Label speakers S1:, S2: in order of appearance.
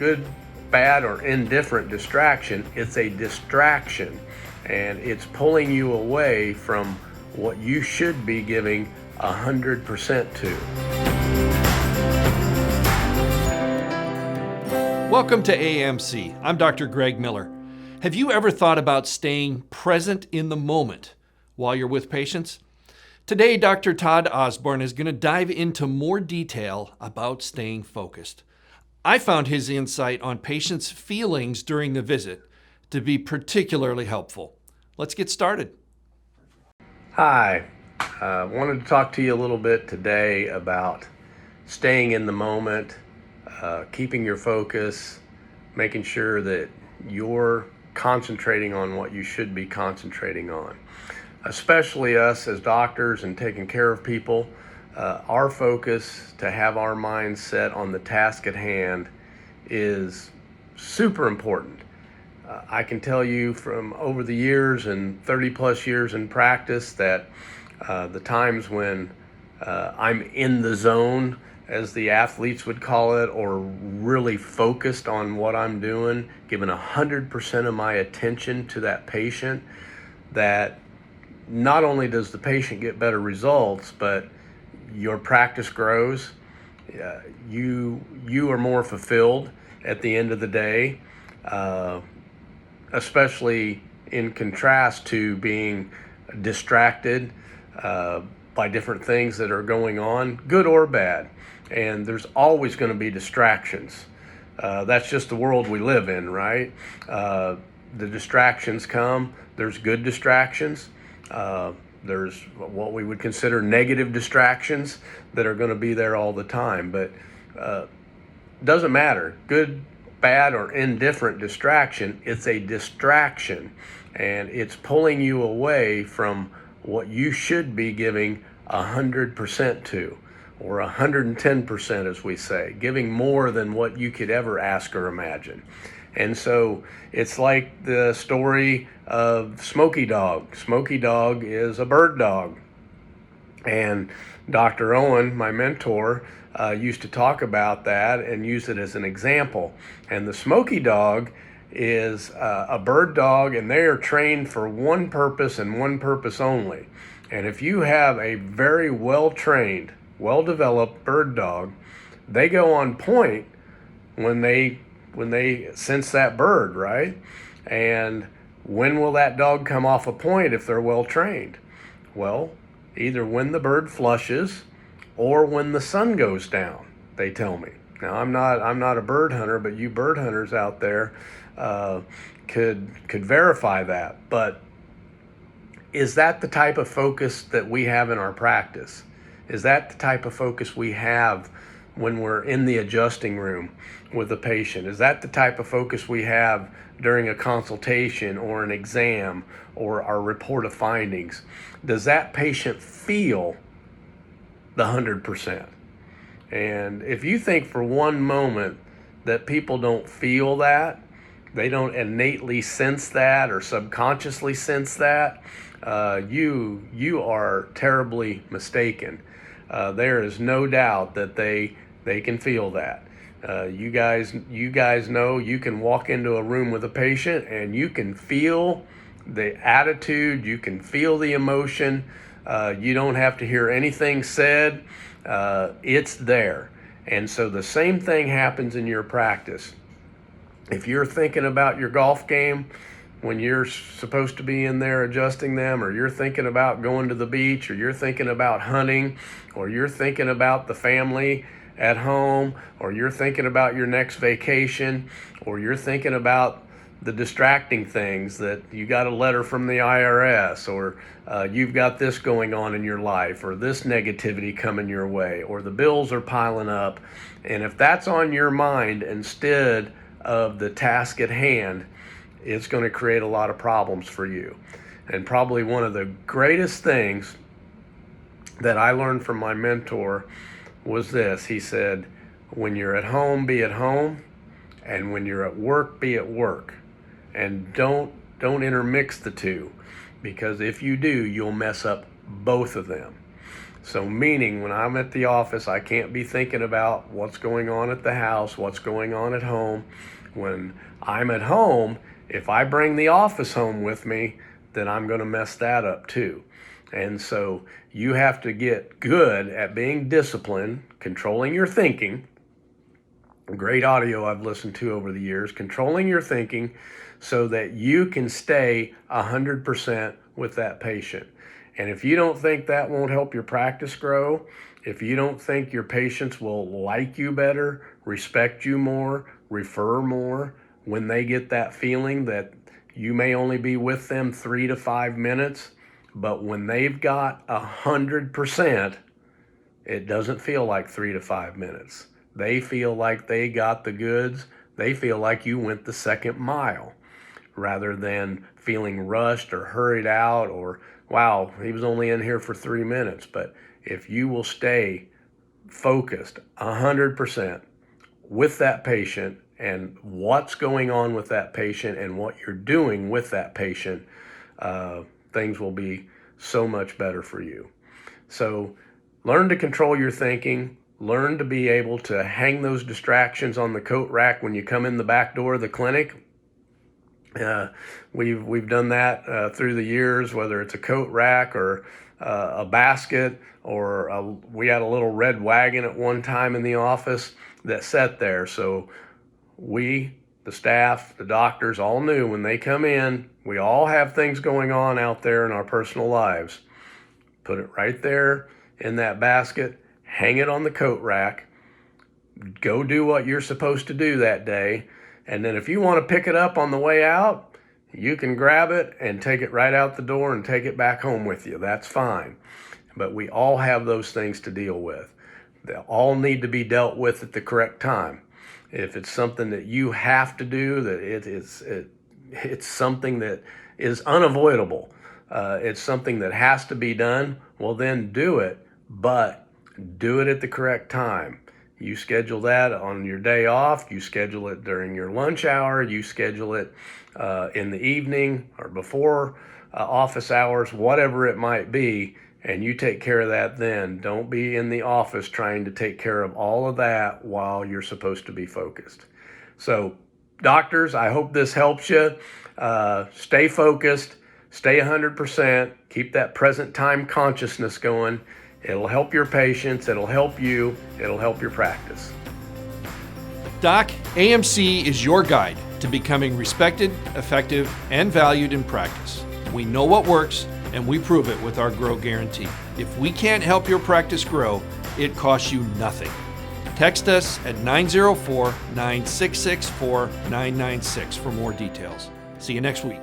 S1: good, bad, or indifferent distraction. It's a distraction, and it's pulling you away from what you should be giving 100% to.
S2: Welcome to AMC. I'm Dr. Greg Miller. Have you ever thought about staying present in the moment while you're with patients? Today, Dr. Todd Osborne is going to dive into more detail about staying focused. I found his insight on patients' feelings during the visit to be particularly helpful. Let's get started.
S1: Hi, I wanted to talk to you a little bit today about staying in the moment, keeping your focus, making sure that you're concentrating on what you should be concentrating on. Especially us as doctors and taking care of people, our focus to have our mind set on the task at hand is super important. I can tell you from over the years and 30 plus years in practice that the times when I'm in the zone, as the athletes would call it, or really focused on what I'm doing, giving 100% of my attention to that patient, that not only does the patient get better results, but your practice grows. You are more fulfilled at the end of the day, especially in contrast to being distracted by different things that are going on, good or bad. And there's always going to be distractions. That's just the world we live in, right? The distractions come. There's good distractions. There's what we would consider negative distractions that are going to be there all the time. But doesn't matter, good, bad, or indifferent distraction, it's a distraction. And it's pulling you away from what you should be giving 100% to, or 110%, as we say, giving more than what you could ever ask or imagine. And so it's like the story of Smokey Dog. Smokey Dog is a bird dog. And Dr. Owen, my mentor, used to talk about that and use it as an example. And the Smokey Dog is a bird dog, and they are trained for one purpose and one purpose only. And if you have a very well-trained, well-developed bird dog, they go on point when they sense that bird, right? And when will that dog come off a point if they're well trained? Well, either when the bird flushes or when the sun goes down, they tell me. Now, I'm not a bird hunter, but you bird hunters out there could verify that. But is that the type of focus that we have in our practice? Is that the type of focus we have when we're in the adjusting room with a patient? Is that the type of focus we have during a consultation or an exam or our report of findings? Does that patient feel the 100%? And if you think for one moment that people don't feel that, they don't innately sense that or subconsciously sense that, you are terribly mistaken. There is no doubt that they can feel that. You guys know you can walk into a room with a patient and you can feel the attitude, you can feel the emotion. You don't have to hear anything said. It's there. And so the same thing happens in your practice. If you're thinking about your golf game when you're supposed to be in there adjusting them, or you're thinking about going to the beach, or you're thinking about hunting, or you're thinking about the family at home, or you're thinking about your next vacation, or you're thinking about the distracting things that you got a letter from the IRS, or you've got this going on in your life, or this negativity coming your way, or the bills are piling up. And if that's on your mind instead of the task at hand, it's going to create a lot of problems for you. And probably one of the greatest things that I learned from my mentor was this. He said, when you're at home, be at home, and when you're at work, be at work. And don't intermix the two, because if you do, you'll mess up both of them. So meaning when I'm at the office, I can't be thinking about what's going on at the house, what's going on at home. When I'm at home, if I bring the office home with me, then I'm going to mess that up too. And so you have to get good at being disciplined, controlling your thinking. Great audio I've listened to over the years, controlling your thinking so that you can stay 100% with that patient. And if you don't think that won't help your practice grow, if you don't think your patients will like you better, respect you more, refer more, when they get that feeling that you may only be with them 3 to 5 minutes, but when they've got 100%, it doesn't feel like 3 to 5 minutes. They feel like they got the goods. They feel like you went the second mile rather than feeling rushed or hurried out or, wow, he was only in here for 3 minutes. But if you will stay focused 100% with that patient and what's going on with that patient and what you're doing with that patient, things will be so much better for you. So learn to control your thinking. Learn to be able to hang those distractions on the coat rack when you come in the back door of the clinic. We've done that through the years, whether it's a coat rack or a basket, or we had a little red wagon at one time in the office that sat there. So we, the staff, the doctors all knew when they come in, we all have things going on out there in our personal lives. Put it right there in that basket. Hang it on the coat rack, go do what you're supposed to do that day, and then if you want to pick it up on the way out, you can grab it and take it right out the door and take it back home with you. That's fine. But we all have those things to deal with. They all need to be dealt with at the correct time. If it's something that you have to do, that it's something that is unavoidable, it's something that has to be done, well then do it, but do it at the correct time. You schedule that on your day off, you schedule it during your lunch hour, you schedule it in the evening or before office hours, whatever it might be, and you take care of that then. Don't be in the office trying to take care of all of that while you're supposed to be focused. So, doctors, I hope this helps you. Stay focused, stay 100%, keep that present time consciousness going. It'll help your patients, it'll help you, it'll help your practice.
S2: Doc, AMC is your guide to becoming respected, effective, and valued in practice. We know what works, and we prove it with our Grow Guarantee. If we can't help your practice grow, it costs you nothing. Text us at 904-966-4996 for more details. See you next week.